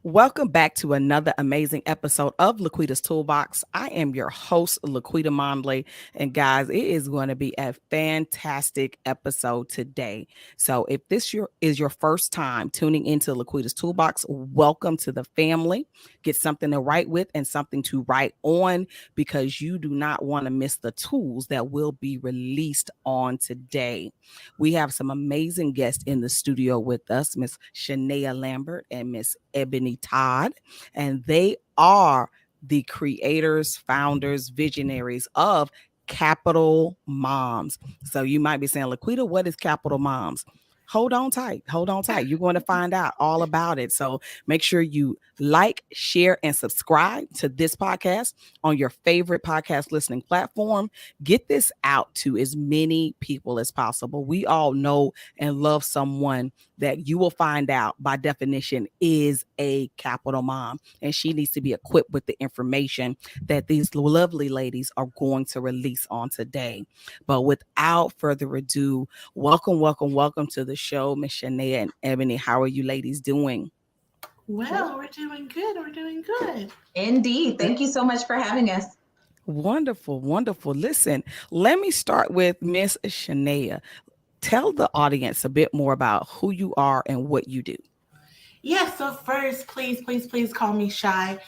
Welcome back to another amazing episode of Laquita's Toolbox. I am your host, Laquita Momley. And guys, it is going to be a fantastic episode today. So if is your first time tuning into Laquita's Toolbox, welcome to the family. Get something to write with and something to write on because you do not want to miss the tools that will be released on today. We have some amazing guests in the studio with us, Miss Shania Lambert and Miss Ebony Todd, and they are the creators, founders, visionaries of Capital Moms. So you might be saying, Laquita, what is Capital Moms? Hold on tight. Hold on tight. You're going to find out all about it. So make sure you like, share, and subscribe to this podcast on your favorite podcast listening platform. Get this out to as many people as possible. We all know and love someone that you will find out by definition is a capital mom. And she needs to be equipped with the information that these lovely ladies are going to release on today. But without further ado, welcome to the show, Miss Shania and Ebony. How are you ladies doing? Well, we're doing good. We're doing good. Indeed. Thank you so much for having us. Wonderful. Listen, let me start with Miss Shania. Tell the audience a bit more about who you are and what you do. Yes, so first, please call me Shy.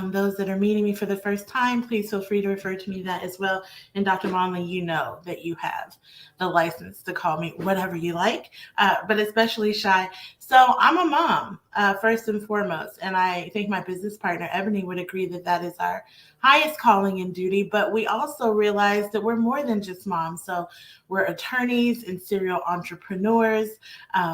Those that are meeting me for the first time, please feel free to refer to me that as well. And Dr. Monley, you know that you have the license to call me whatever you like, but especially Shy. So I'm a mom, first and foremost, and I think my business partner, Ebony, would agree that that is our highest calling and duty, but we also realize that we're more than just moms. So we're attorneys and serial entrepreneurs.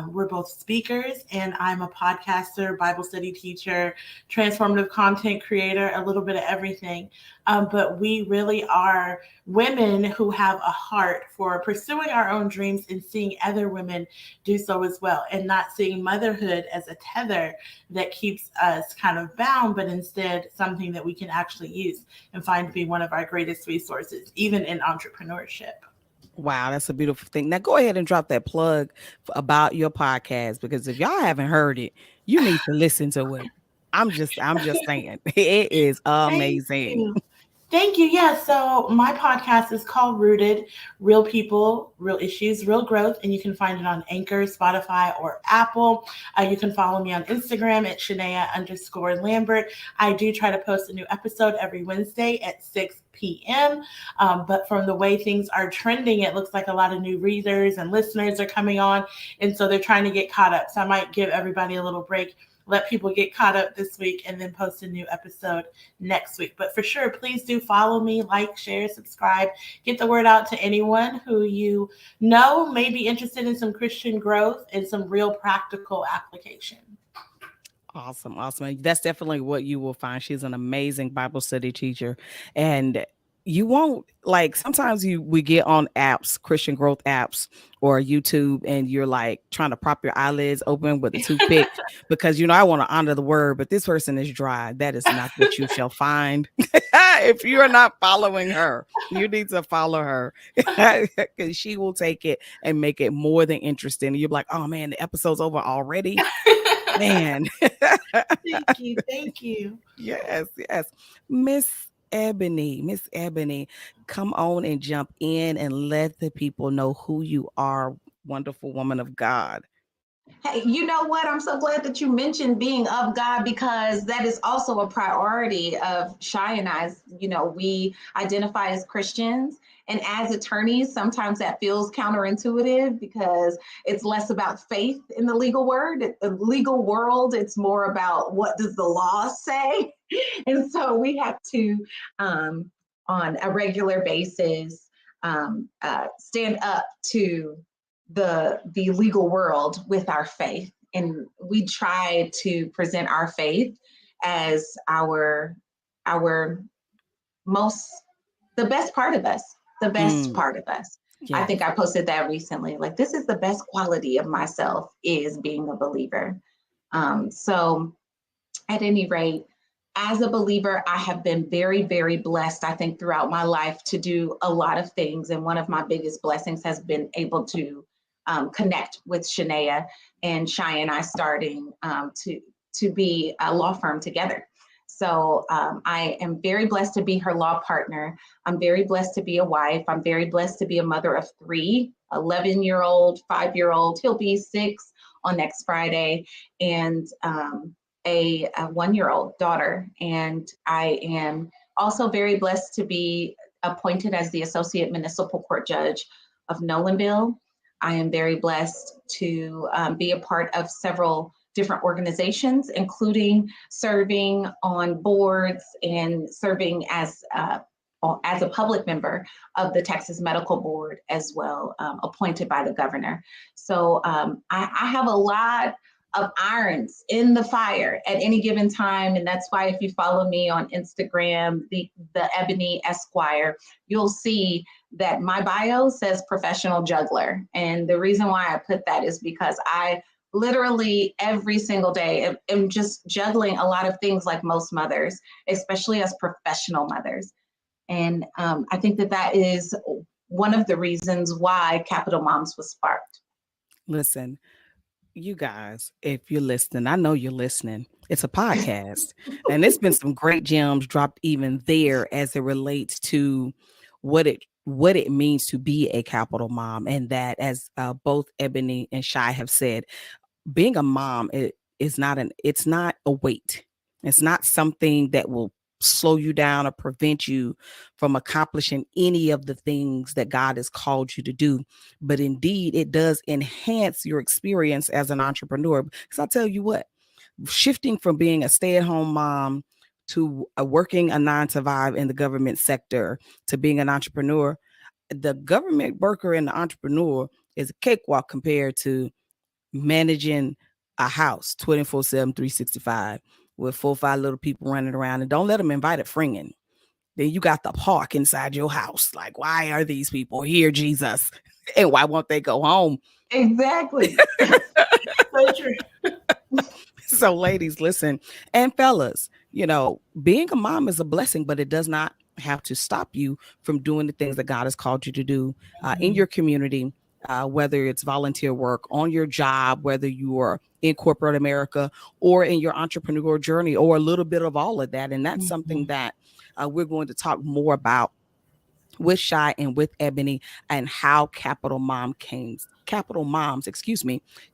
We're both speakers, and I'm a podcaster, Bible study teacher, transformative content creator, a little bit of everything. But we really are women who have a heart for pursuing our own dreams and seeing other women do so as well, and not seeing motherhood as a tether that keeps us kind of bound, but instead something that we can actually use and find to be one of our greatest resources, even in entrepreneurship. Wow, that's a beautiful thing. Now go ahead and drop that plug about your podcast, because if y'all haven't heard it, you need to listen to it. I'm just saying, it is amazing. Thank you. Yeah. So my podcast is called Rooted: Real People, Real Issues, Real Growth. And you can find it on Anchor, Spotify, or Apple. You can follow me on Instagram at Shania_Lambert. I do try to post a new episode every Wednesday at 6 p.m. But from the way things are trending, it looks like a lot of new readers and listeners are coming on. And so they're trying to get caught up. So I might give everybody a little break, let people get caught up this week, and then post a new episode next week. But for sure, please do follow me, like, share, subscribe, get the word out to anyone who you know may be interested in some Christian growth and some real practical application. Awesome. That's definitely what you will find. She's an amazing Bible study teacher. And you won't, like, sometimes we get on apps, Christian growth apps or YouTube, and you're like trying to prop your eyelids open with a toothpick because, I want to honor the word, but this person is dry. That is not what you shall find. If you are not following her, you need to follow her because she will take it and make it more than interesting. And you're like, oh man, the episode's over already. Man. Thank you. Yes. Miss Ebony, come on and jump in and let the people know who you are, wonderful woman of God. Hey, you know what? I'm so glad that you mentioned being of God, because that is also a priority of Shy and I. We identify as Christians, and as attorneys, sometimes that feels counterintuitive because it's less about faith in the legal world. It's more about what does the law say? And so we have to, on a regular basis, stand up to the legal world with our faith. And we try to present our faith as the best part of us, part of us. Yeah. I think I posted that recently. Like, this is the best quality of myself, is being a believer. So at any rate, as a believer, I have been very, very blessed, I think, throughout my life to do a lot of things. And one of my biggest blessings has been able to connect with Shania and Shy and I starting to be a law firm together. So I am very blessed to be her law partner. I'm very blessed to be a wife. I'm very blessed to be a mother of 3, 11-year-old, 5-year-old. He'll be 6 on next Friday, and a 1-year-old daughter. And I am also very blessed to be appointed as the Associate Municipal Court Judge of Nolanville. I am very blessed to be a part of several different organizations, including serving on boards and serving as a public member of the Texas Medical Board as well, appointed by the governor. So I have a lot of irons in the fire at any given time. And that's why if you follow me on Instagram, the Ebony Esquire, you'll see that my bio says professional juggler. And the reason why I put that is because I literally every single day am just juggling a lot of things like most mothers, especially as professional mothers. And I think that is one of the reasons why CapitalMoms was sparked. Listen, you guys, if you're listening, I know you're listening. It's a podcast, and there's been some great gems dropped even there as it relates to what it means to be a capital mom, and that, as both Ebony and Shai have said, being a mom it's not a weight. It's not something that will slow you down or prevent you from accomplishing any of the things that God has called you to do. But indeed, it does enhance your experience as an entrepreneur. Because I'll tell you what, shifting from being a stay-at-home mom to working a 9-to-5 in the government sector to being an entrepreneur, the government worker and the entrepreneur is a cakewalk compared to managing a house 24/7, 365 with 4 or 5 little people running around. And don't let them invite a friend. Then you got the park inside your house. Like, why are these people here, Jesus? And why won't they go home? Exactly. So true. So ladies, listen, and fellas, being a mom is a blessing, but it does not have to stop you from doing the things that God has called you to do in your community, whether it's volunteer work, on your job, whether you are in corporate America or in your entrepreneur journey, or a little bit of all of that. And that's something that we're going to talk more about with Shai and with Ebony, and how CapitalMoms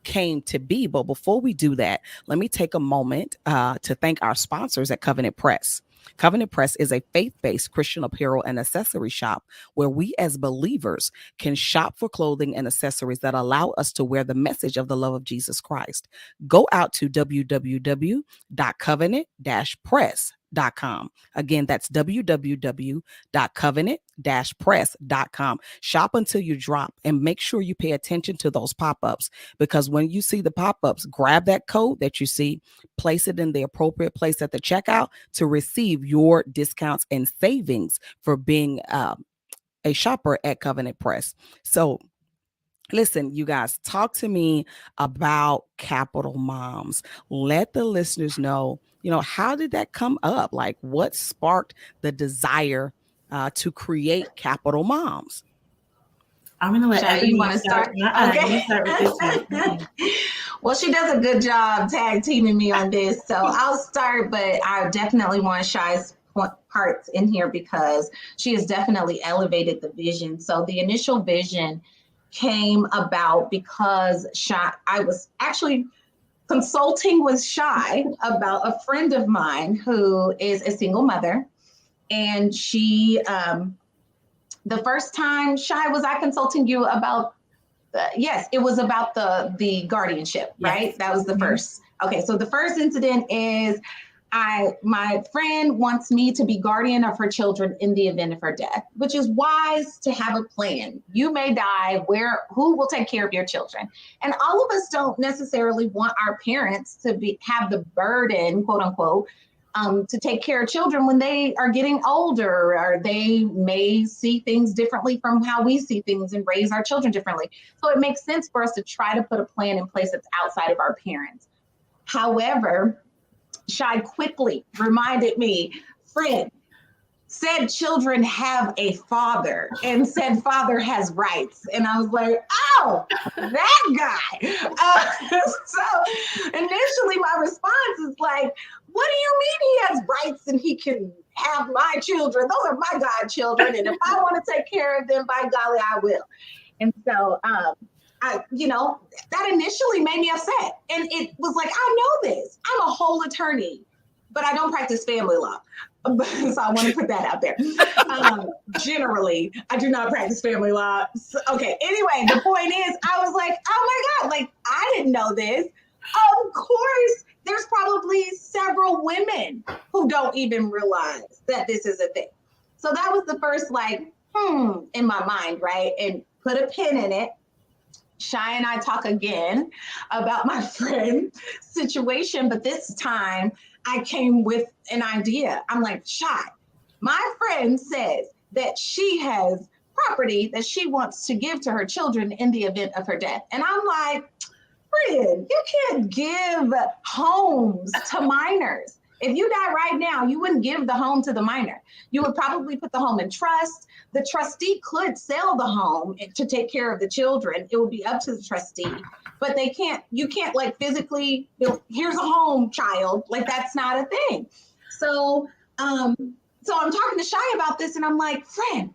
came to be. But before we do that, let me take a moment to thank our sponsors at Covenant Press. Covenant Press is a faith-based Christian apparel and accessory shop where we as believers can shop for clothing and accessories that allow us to wear the message of the love of Jesus Christ. Go out to www.covenant-press.com. Again, that's www.covenant-press.com. Shop until you drop, and make sure you pay attention to those pop-ups, because when you see the pop-ups, grab that code that you see, place it in the appropriate place at the checkout to receive your discounts and savings for being a shopper at Covenant Press. So listen, you guys, talk to me about CapitalMoms. Let the listeners know, how did that come up? Like, what sparked the desire to create CapitalMoms? I'm going to let Shai, you want to start? Okay. You start with this one. Well, she does a good job tag teaming me on this. So I'll start, but I definitely want Shai's parts in here because she has definitely elevated the vision. So the initial vision came about because I was actually consulting with Shai about a friend of mine who is a single mother. And she, the first time, Shai, was I consulting you about, yes, it was about the guardianship, right? Yes. That was the first. Okay, so the first incident is my friend wants me to be guardian of her children in the event of her death, which is wise to have a plan. You may die, who will take care of your children? And all of us don't necessarily want our parents to have the burden, quote unquote, to take care of children when they are getting older, or they may see things differently from how we see things and raise our children differently. So it makes sense for us to try to put a plan in place that's outside of our parents. However, Shai quickly reminded me, friend, said children have a father and said father has rights. And I was like, oh, that guy. So initially my response is like, what do you mean he has rights and he can have my children? Those are my godchildren. And if I want to take care of them, by golly, I will. And so, that initially made me upset. And it was like, I know this. I'm a whole attorney, but I don't practice family law. So I want to put that out there. Generally, I do not practice family law. So, okay. Anyway, the point is, I was like, oh my God, like, I didn't know this. Of course, there's probably several women who don't even realize that this is a thing. So that was the first, like, in my mind, right? And put a pin in it. Shai and I talk again about my friend's situation, but this time I came with an idea. I'm like, Shai, my friend says that she has property that she wants to give to her children in the event of her death. And I'm like, friend, you can't give homes to minors. If you die right now, you wouldn't give the home to the minor. You would probably put the home in trust. The trustee could sell the home to take care of the children. It would be up to the trustee, but you can't like physically, here's a home, child. Like, that's not a thing. So I'm talking to Shai about this and I'm like, friend,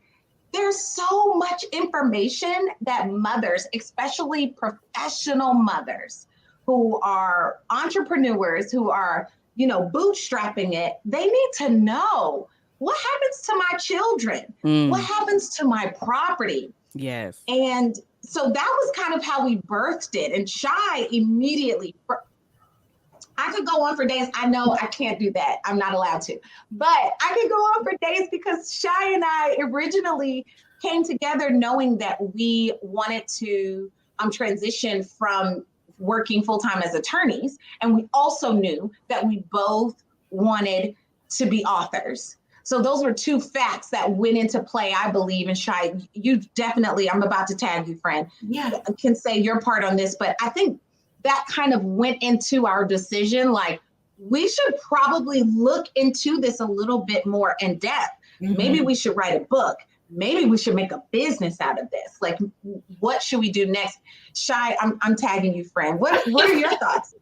there's so much information that mothers, especially professional mothers who are entrepreneurs, who are, bootstrapping it, they need to know what happens to my children, what happens to my property. Yes. And so that was kind of how we birthed it. And Shai immediately, I could go on for days. I know I can't do that. I'm not allowed to, but I could go on for days because Shai and I originally came together knowing that we wanted to transition from working full-time as attorneys. And we also knew that we both wanted to be authors. So those were two facts that went into play, I believe. And Shai, you definitely, I'm about to tag you, friend, can say your part on this, but I think that kind of went into our decision. Like, we should probably look into this a little bit more in depth. Maybe we should write a book. Maybe we should make a business out of this. Like, what should we do next? Shai, I'm tagging you, friend. What are your thoughts?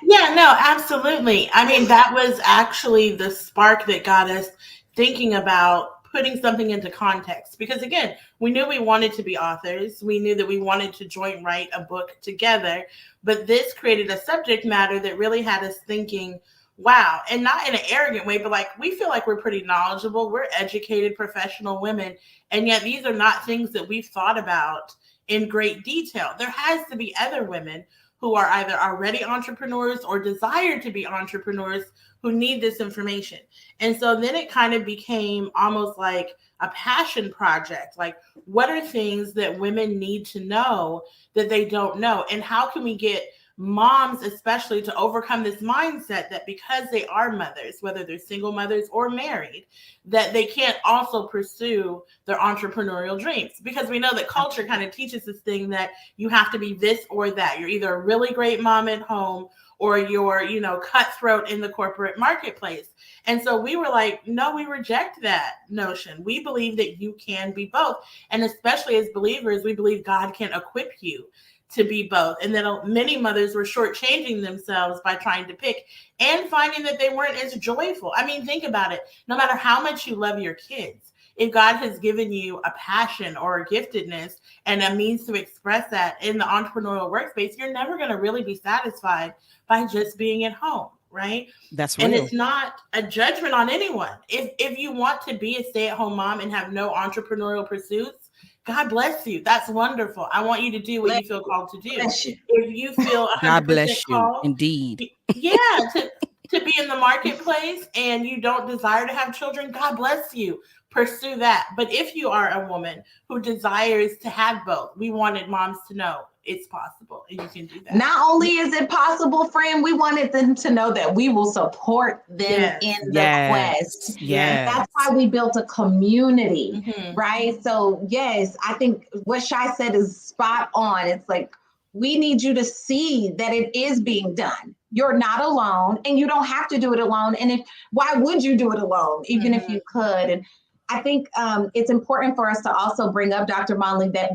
Yeah, no, absolutely. I mean, that was actually the spark that got us thinking about putting something into context. Because again, we knew we wanted to be authors. We knew that we wanted to joint write a book together. But this created a subject matter that really had us thinking, wow, and not in an arrogant way, but like, we feel like we're pretty knowledgeable. We're educated professional women. And yet these are not things that we've thought about in great detail. There has to be other women who are either already entrepreneurs or desire to be entrepreneurs who need this information. And so then it kind of became almost like a passion project. Like, what are things that women need to know that they don't know? And how can we get moms especially to overcome this mindset that because they are mothers, whether they're single mothers or married, that they can't also pursue their entrepreneurial dreams? Because we know that culture kind of teaches this thing that you have to be this or that. You're either a really great mom at home or you're, cutthroat in the corporate marketplace. And so we were like, no, we reject that notion. We believe that you can be both. And especially as believers, we believe God can equip you to be both. And then many mothers were shortchanging themselves by trying to pick and finding that they weren't as joyful. I mean, think about it. No matter how much you love your kids, if God has given you a passion or a giftedness and a means to express that in the entrepreneurial workspace, you're never going to really be satisfied by just being at home, right? That's real. And it's not a judgment on anyone. If you want to be a stay-at-home mom and have no entrepreneurial pursuits, God bless you. That's wonderful. I want you to do what you feel called to do. If you feel 100% God bless you, called, indeed. Yeah, to be in the marketplace and you don't desire to have children, God bless you. Pursue that. But if you are a woman who desires to have both, we wanted moms to know it's possible and you can do that. Not only is it possible, friend, we wanted them to know that we will support them in the quest. Yes. That's why we built a community, right? So yes, I think what Shai said is spot on. It's like, we need you to see that it is being done. you're not alone, and you don't have to do it alone. And why would you do it alone, even if you could? And I think it's important for us to also bring up, Dr. Monley, that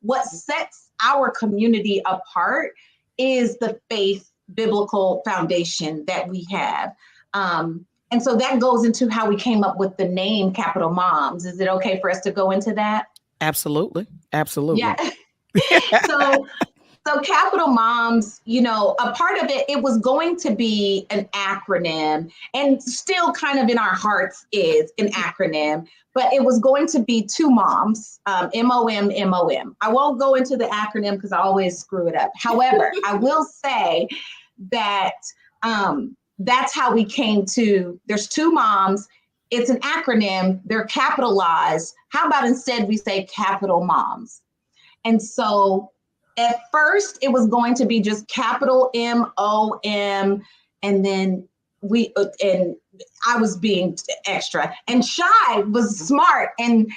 what sets our community apart is the faith biblical foundation that we have. And so that goes into how we came up with the name Capital Moms. Is it okay for us to go into that? Absolutely. Yeah. So Capital Moms, a part of it was going to be an acronym, and still kind of in our hearts is an acronym, but it was going to be two moms, MOM, MOM. I won't go into the acronym because I always screw it up. However, I will say that that's how we came to, there's two moms. It's an acronym. They're capitalized. How about instead we say Capital Moms? And so at first it was going to be just capital MOM, and then I was being extra, and Shy was smart, and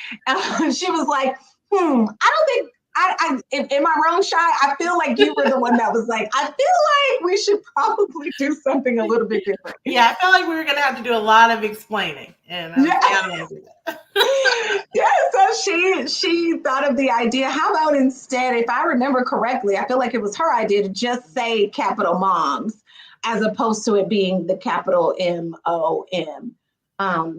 she was like, I don't think, am I wrong, Shy? I feel like you were the one that was like, I feel like we should probably do something a little bit different. Yeah, I felt like we were going to have to do a lot of explaining, and I don't want to do that. Yeah, so she thought of the idea. How about instead, if I remember correctly, I feel like it was her idea to just say Capital Moms, as opposed to it being the capital MOM. At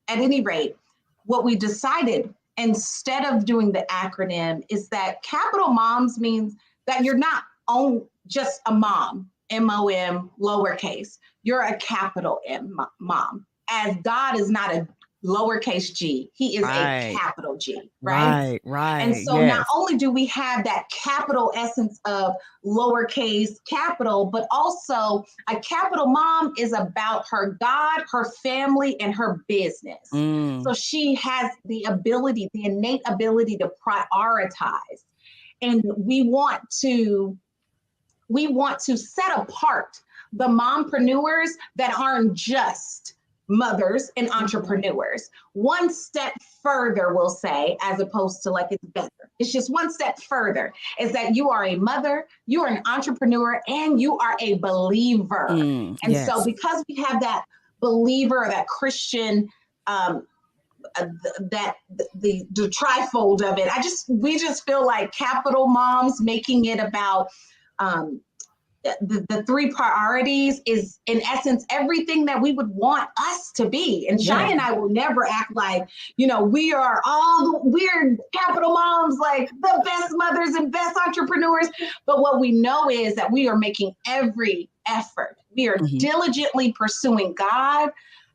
any rate, what we decided, instead of doing the acronym, is that Capital Moms means that you're not just a mom, MOM, lowercase. You're a capital M mom, as God is not a lowercase g. He is a capital G, right? Right. And so not only do we have that capital essence of lowercase capital, but also a capital mom is about her God, her family, and her business. So she has the innate ability to prioritize. And we want to set apart the mompreneurs that aren't just mothers and entrepreneurs. One step further, we'll say, as opposed to like it's better. It's just one step further, is that you are a mother, you are an entrepreneur, and you are a believer. So because we have that believer, that Christian, that the trifold of it, we just feel like Capital Moms, making it about the three priorities, is in essence everything that we would want us to be. And Shy and I will never act like, we're Capital Moms, like the best mothers and best entrepreneurs. But what we know is that we are making every effort. We are diligently pursuing God,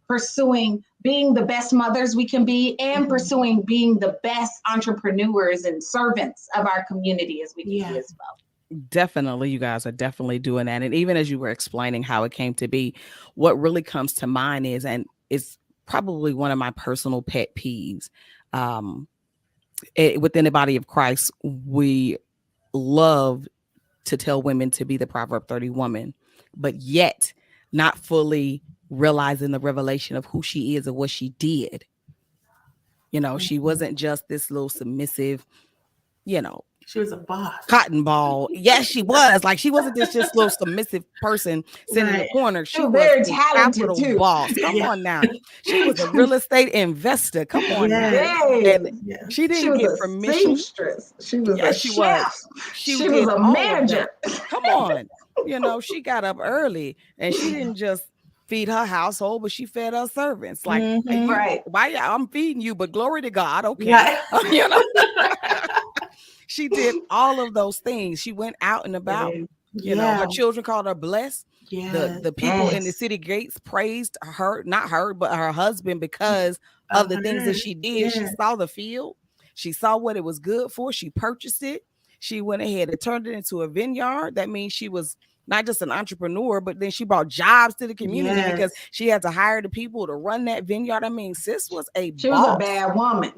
pursuing being the best mothers we can be, and pursuing being the best entrepreneurs and servants of our community as we can be as well. Definitely, you guys are definitely doing that. And even as you were explaining how it came to be, what really comes to mind is, and it's probably one of my personal pet peeves, within the body of Christ, we love to tell women to be the Proverb 30 woman, but yet not fully realizing the revelation of who she is and what she did. She wasn't just this little submissive, she was a boss. Cotton ball. Yes, she was. Like, she wasn't this just little submissive person sitting in the corner. She was very a talented capital too. boss. Come on now. She was a real estate investor. Come on now. And she didn't get permission. Seamstress. She was a chef. She was a manager. Come on. She got up early, and she didn't just feed her household, but she fed her servants. Like, why I'm feeding you, but glory to God. Okay. She did all of those things. She went out and about. Her children called her blessed. The people in the city gates praised her, not her, but her husband, because of the things that she did. She saw the field. She saw what it was good for. She purchased it. She went ahead and turned it into a vineyard. That means she was not just an entrepreneur, but then she brought jobs to the community because she had to hire the people to run that vineyard. I mean, sis was a boss. She was a bad woman.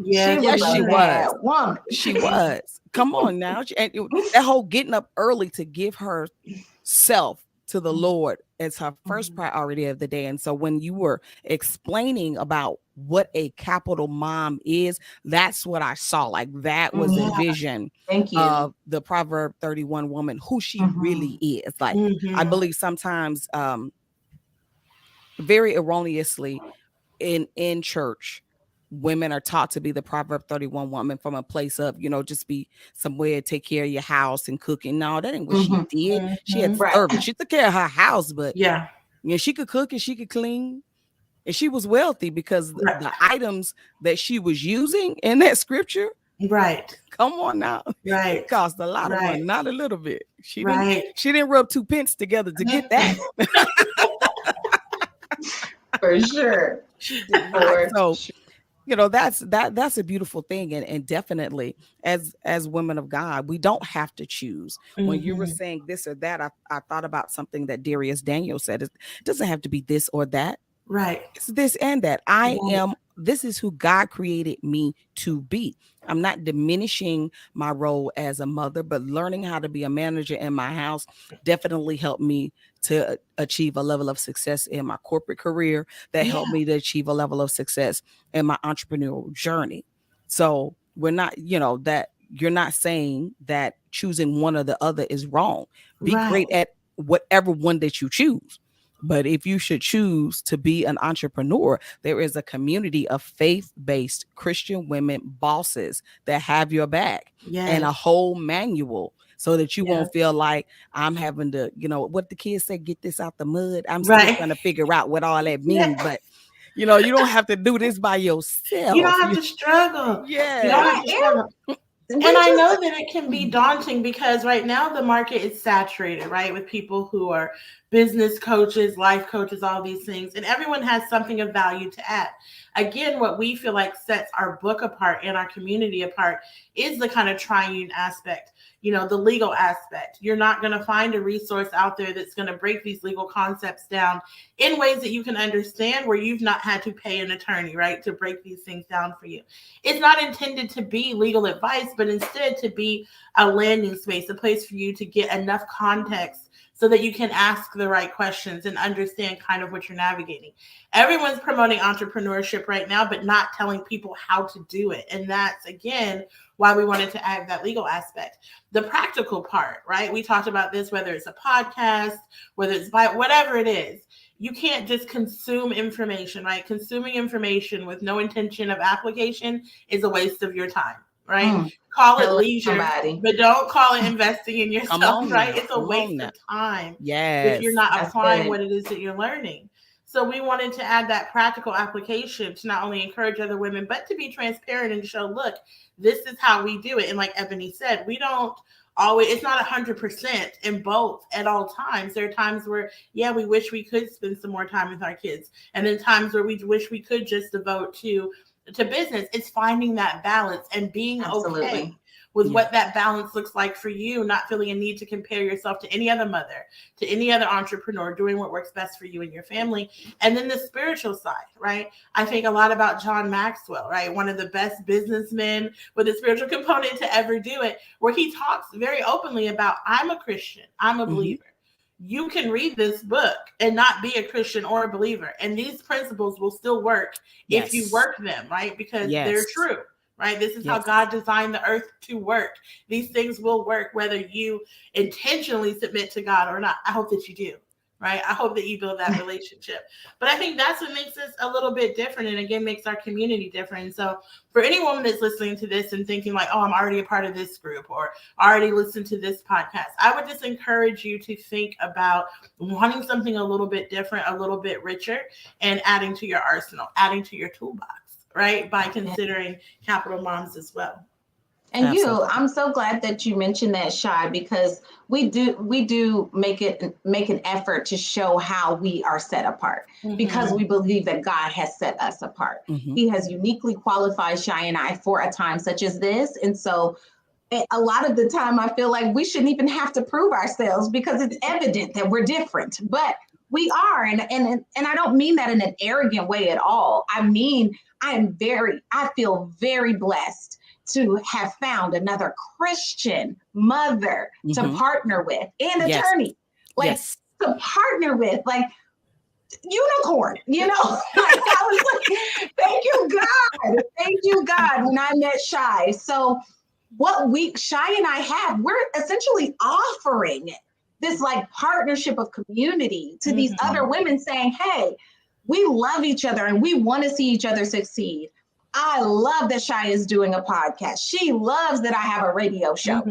She was. Come on now. And that whole getting up early to give herself to the Lord as her first priority of the day. And so when you were explaining about what a capital mom is, that's what I saw. Like that was the vision Thank you. of the Proverb 31 woman, who she really is. Like I believe sometimes very erroneously in church, women are taught to be the Proverb 31 woman from a place of, just be somewhere, take care of your house and cooking. No, that ain't what she did. She had servants. She took care of her house, but she could cook and she could clean. And she was wealthy because the items that she was using in that scripture, come on now, it cost a lot of money, not a little bit. She didn't rub 2 pence together to get that. For sure. So, that's a beautiful thing. And definitely as women of God, we don't have to choose. When you were saying this or that, I thought about something that Darius Daniel said. It doesn't have to be this or that. Right. It's this and that. This is who God created me to be. I'm not diminishing my role as a mother, but learning how to be a manager in my house definitely helped me to achieve a level of success in my corporate career that helped me to achieve a level of success in my entrepreneurial journey. So we're not, that you're not saying that choosing one or the other is wrong. Be great at whatever one that you choose. But if you should choose to be an entrepreneur, there is a community of faith-based Christian women bosses that have your back and a whole manual so that you won't feel like I'm having to, what the kids say, get this out the mud. I'm still trying to figure out what all that means. But, you don't have to do this by yourself. You don't have to struggle. Yeah. You don't have to struggle. And I know that it can be daunting because right now the market is saturated, right? With people who are business coaches, life coaches, all these things. And everyone has something of value to add. Again, what we feel like sets our book apart and our community apart is the kind of triune aspect, the legal aspect. You're not going to find a resource out there that's going to break these legal concepts down in ways that you can understand where you've not had to pay an attorney, right, to break these things down for you. It's not intended to be legal advice, but instead to be a landing space, a place for you to get enough context so that you can ask the right questions and understand kind of what you're navigating. Everyone's promoting entrepreneurship right now, but not telling people how to do it. And that's, again, why we wanted to add that legal aspect. The practical part, right? We talked about this, whether it's a podcast, whether it's whatever it is. You can't just consume information, right? Consuming information with no intention of application is a waste of your time. Right? Call it leisure, but don't call it investing in yourself, right? It's a waste of time if you're not applying what it is that you're learning. So we wanted to add that practical application to not only encourage other women, but to be transparent and show, look, this is how we do it. And like Ebony said, we don't always, it's not 100% in both at all times. There are times where, we wish we could spend some more time with our kids. And then times where we wish we could just devote to business. It's finding that balance and being okay with what that balance looks like for you, not feeling a need to compare yourself to any other mother, to any other entrepreneur, doing what works best for you and your family. And then the spiritual side, right? I think a lot about John Maxwell, right? One of the best businessmen with a spiritual component to ever do it, where he talks very openly about, I'm a Christian, I'm a believer. You can read this book and not be a Christian or a believer. And these principles will still work if you work them, right? Because they're true, right? This is how God designed the earth to work. These things will work whether you intentionally submit to God or not. I hope that you do, right? I hope that you build that relationship. But I think that's what makes us a little bit different, and again, makes our community different. And so for any woman that's listening to this and thinking like, oh, I'm already a part of this group or already listened to this podcast, I would just encourage you to think about wanting something a little bit different, a little bit richer, and adding to your arsenal, adding to your toolbox, right? By considering Capital Moms as well. And I'm so glad that you mentioned that, Shai, because we do make an effort to show how we are set apart, because we believe that God has set us apart. He has uniquely qualified Shai and I for a time such as this. And so a lot of the time I feel like we shouldn't even have to prove ourselves because it's evident that we're different, but we are. And I don't mean that in an arrogant way at all. I mean, I feel very blessed to have found another Christian mother to partner with, and attorney. So to partner with, like, unicorn, you know? Like, I was like, thank you, God, when I met Shy. So what Shy and I have, we're essentially offering this like partnership of community to these other women, saying, hey, we love each other and we want to see each other succeed. I love that Shy is doing a podcast. She loves that I have a radio show.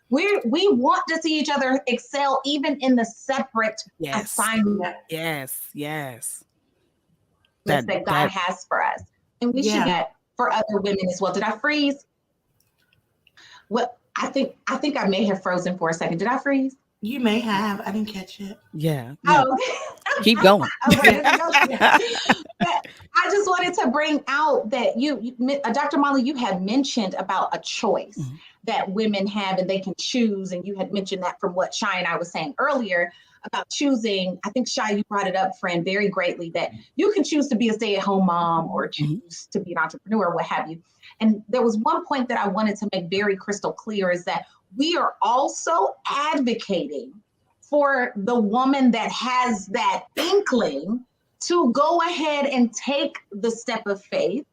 We want to see each other excel, even in the separate assignment. Yes. That God has for us. And we should get for other women as well. Did I freeze? Well, I think I may have frozen for a second. Did I freeze? You may have. I didn't catch it. Yeah. Oh, keep going. But I just wanted to bring out that you Dr. Molly, you had mentioned about a choice that women have and they can choose. And you had mentioned that from what Shy and I was saying earlier about choosing. I think, Shy, you brought it up, friend, very greatly, that you can choose to be a stay-at-home mom or choose to be an entrepreneur, what have you. And there was one point that I wanted to make very crystal clear, is that we are also advocating for the woman that has that inkling to go ahead and take the step of faith,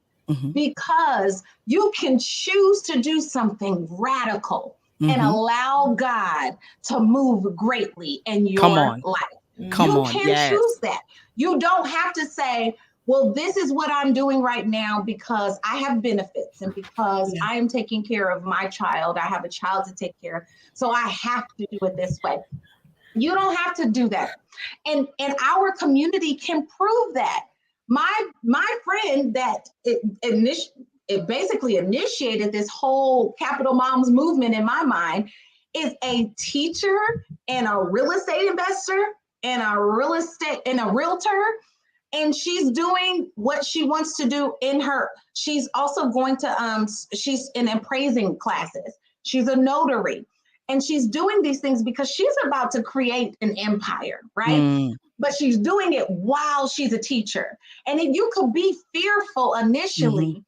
because you can choose to do something radical and allow God to move greatly in your life. You can choose that. You don't have to say, well, this is what I'm doing right now because I have benefits and because I am taking care of my child. I have a child to take care of, so I have to do it this way. You don't have to do that. And our community can prove that. My friend that it basically initiated this whole CapitalMoms movement in my mind is a teacher and a real estate investor and a realtor. And she's doing what she wants to do she's also going to, she's in appraising classes. She's a notary. And she's doing these things because she's about to create an empire, right? But she's doing it while she's a teacher. And if you could be fearful initially,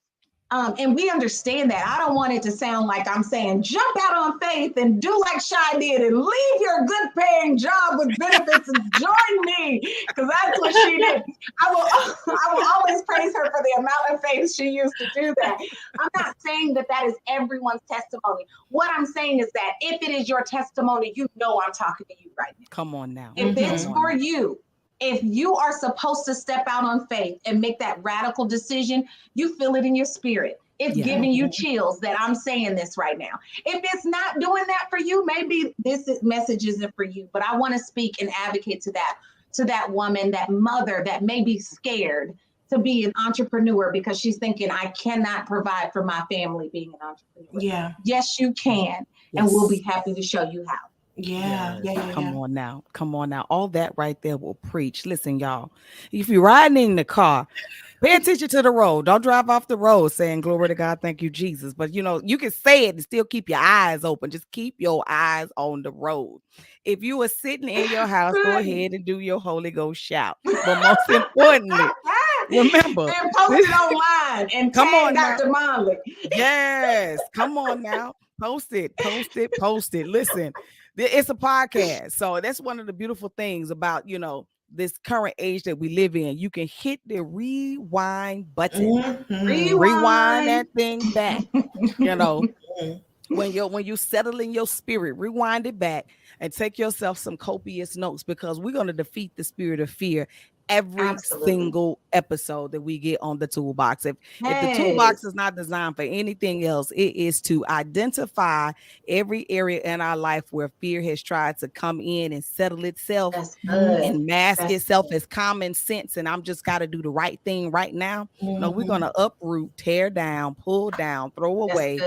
and we understand that. I don't want it to sound like I'm saying jump out on faith and do like Shy did and leave your good paying job with benefits and join me, because that's what she did. I will always praise her for the amount of faith she used to do that. I'm not saying that is everyone's testimony. What I'm saying is that if it is your testimony, you know I'm talking to you right now. Come on now. If it's for you, if you are supposed to step out on faith and make that radical decision, you feel it in your spirit. It's giving you chills that I'm saying this right now. If it's not doing that for you, maybe message isn't for you. But I want to speak and advocate to that woman, that mother that may be scared to be an entrepreneur because she's thinking, I cannot provide for my family being an entrepreneur. Yeah. Yes, you can. And we'll be happy to show you how. Come on now. All that right there will preach. Listen, y'all, if you're riding in the car, pay attention to the road. Don't drive off the road saying glory to God, thank you, Jesus. But you can say it and still keep your eyes open. Just keep your eyes on the road. If you are sitting in your house, go ahead and do your Holy Ghost shout. But most importantly, remember, and post it online and tag Dr. Molly. Yes, come on now. Post it. Listen, it's a podcast. So that's one of the beautiful things about, this current age that we live in. You can hit the rewind button, rewind that thing back, when you settle in your spirit, rewind it back and take yourself some copious notes, because we're going to defeat the spirit of fear every single episode that we get on the toolbox. If the toolbox is not designed for anything else, it is to identify every area in our life where fear has tried to come in and settle itself and mask itself as common sense. And I'm just got to do the right thing right now. No, we're going to uproot, tear down, pull down, throw away,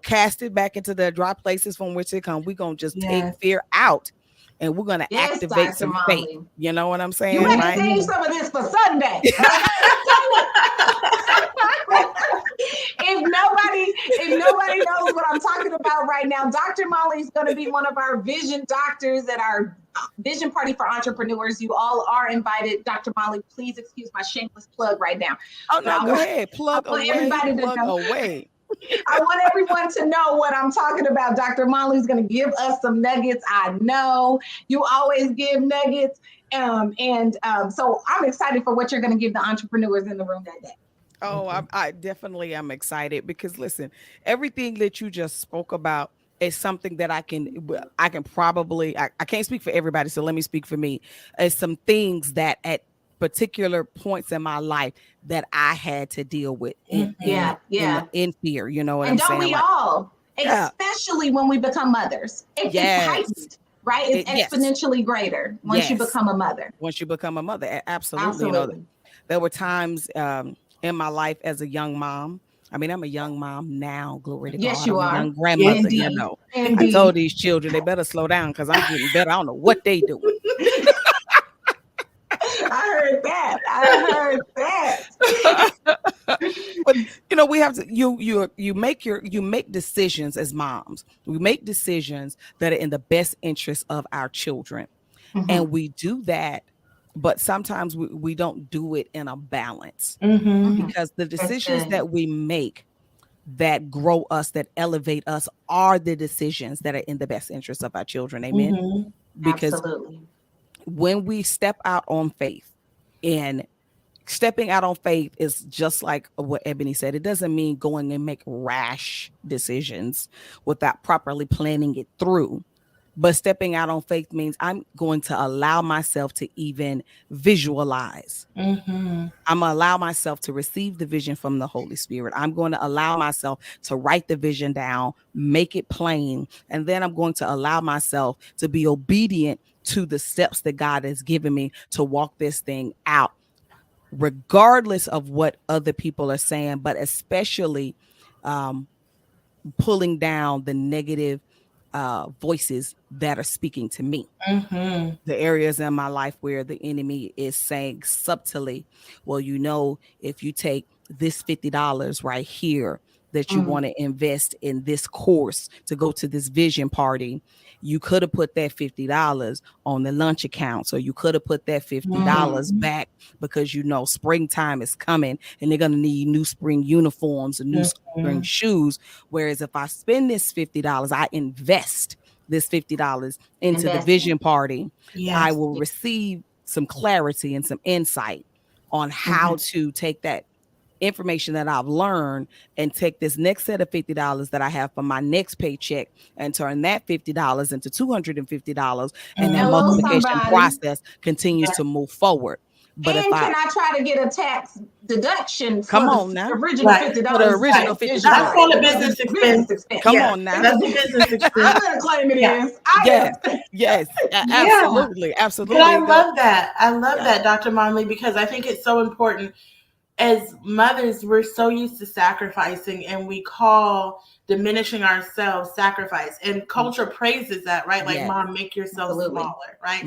cast it back into the dry places from which it comes. We're going to just take fear out. And we're going to activate some faith. You know what I'm saying? You might save some of this for Sunday. If nobody knows what I'm talking about right now, Dr. Molly is going to be one of our vision doctors at our vision party for entrepreneurs. You all are invited. Dr. Molly, please excuse my shameless plug right now. Oh, no, go ahead. Plug away. Everybody to know. Away. I want everyone to know what I'm talking about. Dr. Molly's going to give us some nuggets. I know you always give nuggets. So I'm excited for what you're going to give the entrepreneurs in the room that day. Oh, I definitely am excited because listen, everything that you just spoke about is something that I can probably, I can't speak for everybody. So let me speak for me. It's some things that at particular points in my life that I had to deal with in fear. You know what and I'm don't saying? We like, all, yeah. especially when we become mothers, it's heightened, right? It's exponentially greater once you become a mother. Once you become a mother, absolutely. You know, there were times in my life as a young mom. I mean, I'm a young mom now. Glory to God. Yes, you I'm are. a young grandmother. Indeed. You know, Indeed. I told these children they better slow down because I'm getting better. I don't know what they doing. I heard that. But you know, we have to. You make decisions as moms. We make decisions that are in the best interest of our children, and we do that. But sometimes we don't do it in a balance because the decisions that we make that grow us, that elevate us, are the decisions that are in the best interest of our children. Amen. Because absolutely, when we step out on faith, and stepping out on faith is just like what Ebony said. It doesn't mean going and make rash decisions without properly planning it through. But stepping out on faith means I'm going to allow myself to even visualize. I'm going to allow myself to receive the vision from the Holy Spirit. I'm going to allow myself to write the vision down, make it plain. And then I'm going to allow myself to be obedient to the steps that God has given me to walk this thing out, regardless of what other people are saying, but especially pulling down the negative voices that are speaking to me. The areas in my life where the enemy is saying subtly, well, you know, if you take this $50 right here that you want to invest in this course to go to this vision party, you could have put that $50 on the lunch account. So you could have put that $50 back because, you know, springtime is coming and they're going to need new spring uniforms and new spring shoes. Whereas if I spend this $50, I invest this $50 into the vision party, I will receive some clarity and some insight on how to take that information that I've learned and take this next set of $50 that I have for my next paycheck and turn that $50 into $250, and that multiplication process continues to move forward. But and can I try to get a tax deduction for now. Original $50? For the original $50. That's called a business expense. Come on now. That's a business expense. I'm going to claim it is. Yes, absolutely. Absolutely. But I love that. I love that, Dr. Monley, because I think it's so important. As mothers, we're so used to sacrificing, and we call diminishing ourselves sacrifice, and culture praises that, right? Like, mom, make yourself smaller, right?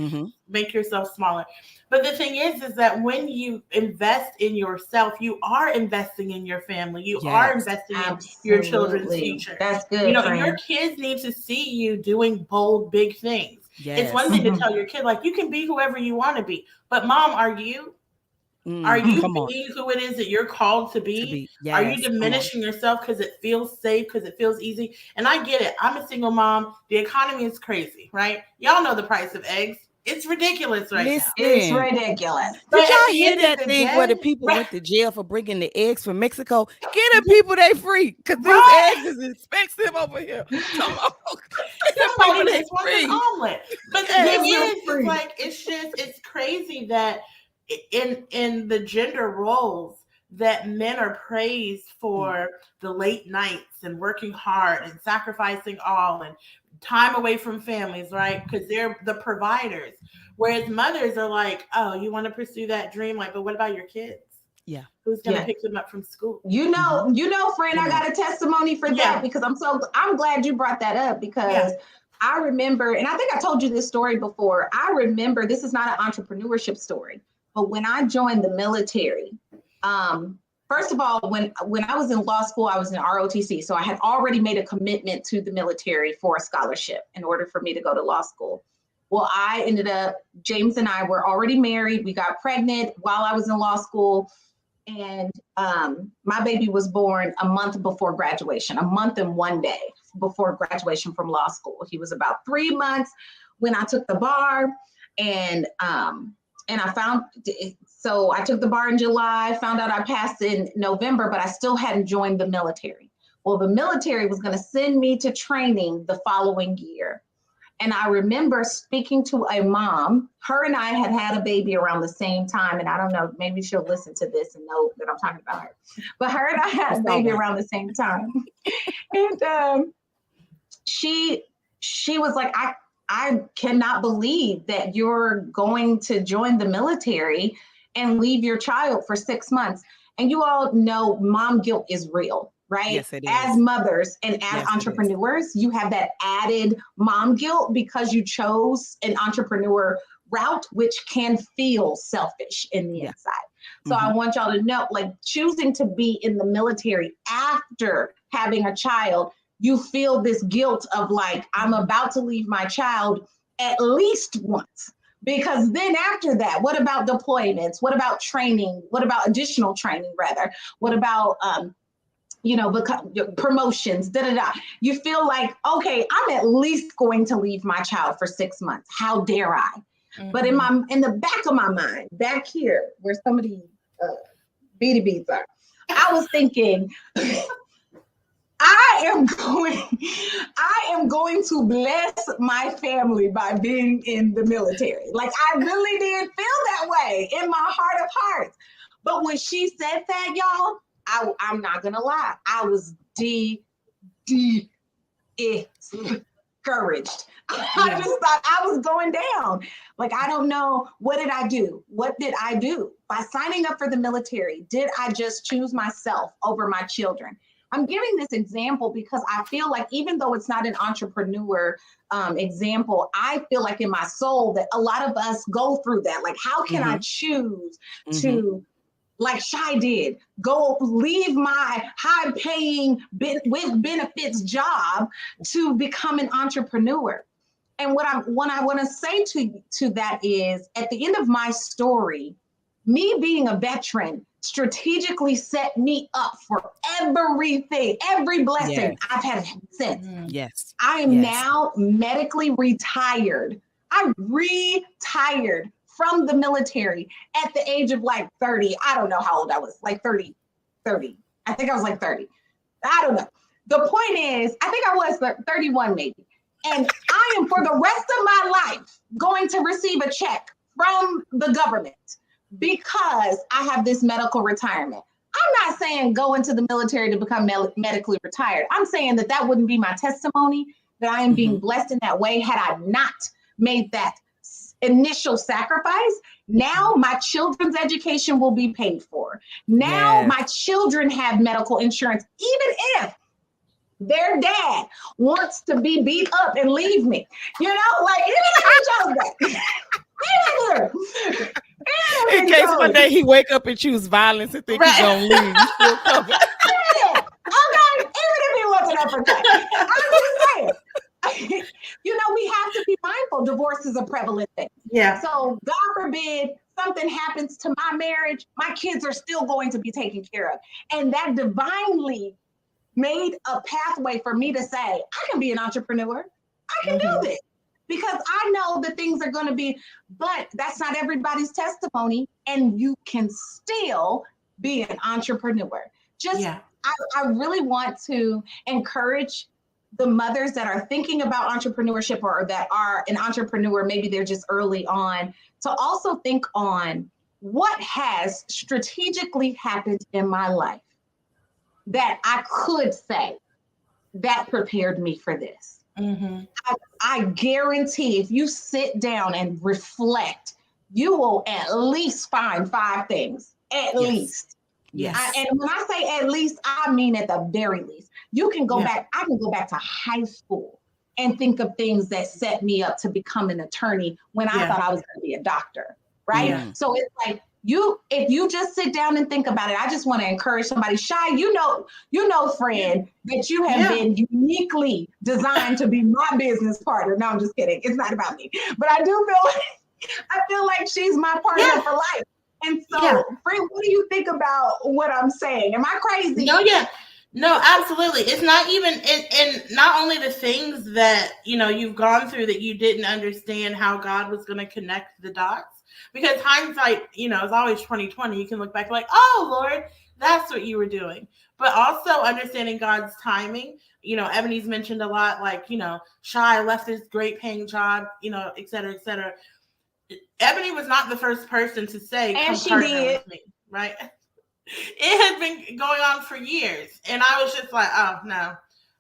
Make yourself smaller. But the thing is that when you invest in yourself, you are investing in your family. You are investing in your children's future. That's good. You know, your kids need to see you doing bold, big things. It's one thing to tell your kid, like, you can be whoever you want to be, but mom, are you? Are you being who it is that you're called to be? Are you diminishing yourself because it feels safe, because it feels easy? And I get it. I'm a single mom. The economy is crazy, right? Y'all know the price of eggs. It's ridiculous now. It's ridiculous. Did y'all hear that thing where the people went to jail for bringing the eggs from Mexico? Get the people they free, because these eggs is expensive over here. Come on. Somebody just wants an omelet. But the thing is, like, it's crazy that in the gender roles that men are praised for the late nights and working hard and sacrificing all and time away from families, right? Because they're the providers. Whereas mothers are like, oh, you want to pursue that dream? Like, but what about your kids? Yeah. Who's going to pick them up from school? You know, friend, I got a testimony for that because I'm glad you brought that up because I remember, and I think I told you this story before. I remember, this is not an entrepreneurship story, but when I joined the military, first of all, when I was in law school, I was in ROTC. So I had already made a commitment to the military for a scholarship in order for me to go to law school. Well, James and I were already married. We got pregnant while I was in law school. And my baby was born a month before graduation, a month and 1 day before graduation from law school. He was about 3 months when I took the bar, and I took the bar in July, found out I passed in November, but I still hadn't joined the military. Well, the military was going to send me to training the following year. And I remember speaking to a mom. Her and I had a baby around the same time. And I don't know, maybe she'll listen to this and know that I'm talking about her. But her and I had a baby around the same time. And she was like, I cannot believe that you're going to join the military and leave your child for 6 months. And you all know mom guilt is real. Right? Yes, it is. As mothers and as entrepreneurs, you have that added mom guilt because you chose an entrepreneur route, which can feel selfish in the inside. So I want y'all to know, like, choosing to be in the military after having a child, you feel this guilt of like, I'm about to leave my child at least once. Because then after that, what about deployments? What about training? What about additional training, rather? What about, promotions, You feel like, okay, I'm at least going to leave my child for 6 months. How dare I? But in the back of my mind, back here, where some of these beady beads are, I was thinking, I am going to bless my family by being in the military. Like, I really did feel that way in my heart of hearts. But when she said that, y'all, I'm not gonna lie, I was discouraged. I just thought I was going down. Like, I don't know, what did I do? What did I do? By signing up for the military, did I just choose myself over my children? I'm giving this example because I feel like, even though it's not an entrepreneur example, I feel like in my soul that a lot of us go through that. Like, how can I choose to, like Shai did, go leave my high-paying with benefits job to become an entrepreneur? And what I want to say to that is, at the end of my story, me being a veteran strategically set me up for everything, every blessing I've had since. Yes. I am now medically retired. I retired from the military at the age of like 30. I don't know how old I was, like 30. I think I was like 30. I don't know. The point is, I think I was 31 maybe. And I am, for the rest of my life, going to receive a check from the government because I have this medical retirement. I'm not saying go into the military to become medically retired. I'm saying that wouldn't be my testimony, that I am being blessed in that way had I not made that initial sacrifice. Now my children's education will be paid for. Now my children have medical insurance, even if their dad wants to be beat up and leave me. You know, like, even if I chose that. In case one day he wake up and choose violence and think he's gonna leave, you still covered. Okay, even if he wants an uppercut. I'm just saying. You know, we have to be mindful. Divorce is a prevalent thing. Yeah. So God forbid something happens to my marriage, my kids are still going to be taken care of. And that divinely made a pathway for me to say, I can be an entrepreneur. I can do this. Because I know that things are going to be, but that's not everybody's testimony. And you can still be an entrepreneur. I really want to encourage the mothers that are thinking about entrepreneurship or that are an entrepreneur, maybe they're just early on, to also think on what has strategically happened in my life that I could say that prepared me for this. I guarantee if you sit down and reflect, you will at least find 5 things, at least. Yes. And when I say at least, I mean at the very least. You can go back, I can go back to high school and think of things that set me up to become an attorney when I thought I was going to be a doctor, right? Yeah. So it's like, if you just sit down and think about it, I just want to encourage somebody. Shai, you know, friend, that you have been uniquely designed to be my business partner. No, I'm just kidding. It's not about me. But I feel like she's my partner for life. And so, Friend, what do you think about what I'm saying? Am I crazy? No, absolutely. It's not even, and not only the things that, you've gone through that you didn't understand how God was going to connect the dots, because hindsight, is always 2020. You can look back like, oh Lord, that's what you were doing. But also understanding God's timing. Ebony's mentioned a lot, like, Shy left this great paying job, et cetera, et cetera. Ebony was not the first person to say, and come she partner did. with me, right? It had been going on for years. And I was just like, oh, no,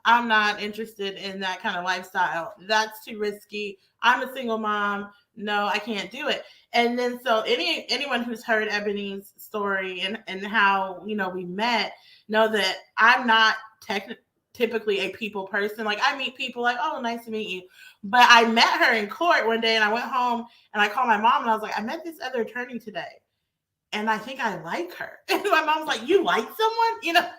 I'm not interested in that kind of lifestyle. That's too risky. I'm a single mom. No, I can't do it. And then so anyone who's heard Ebony's story and how, we met, know that I'm not typically a people person. Like, I meet people like, oh, nice to meet you. But I met her in court one day and I went home and I called my mom and I was like, I met this other attorney today. And I think I like her. And my mom's like, you like someone? The fact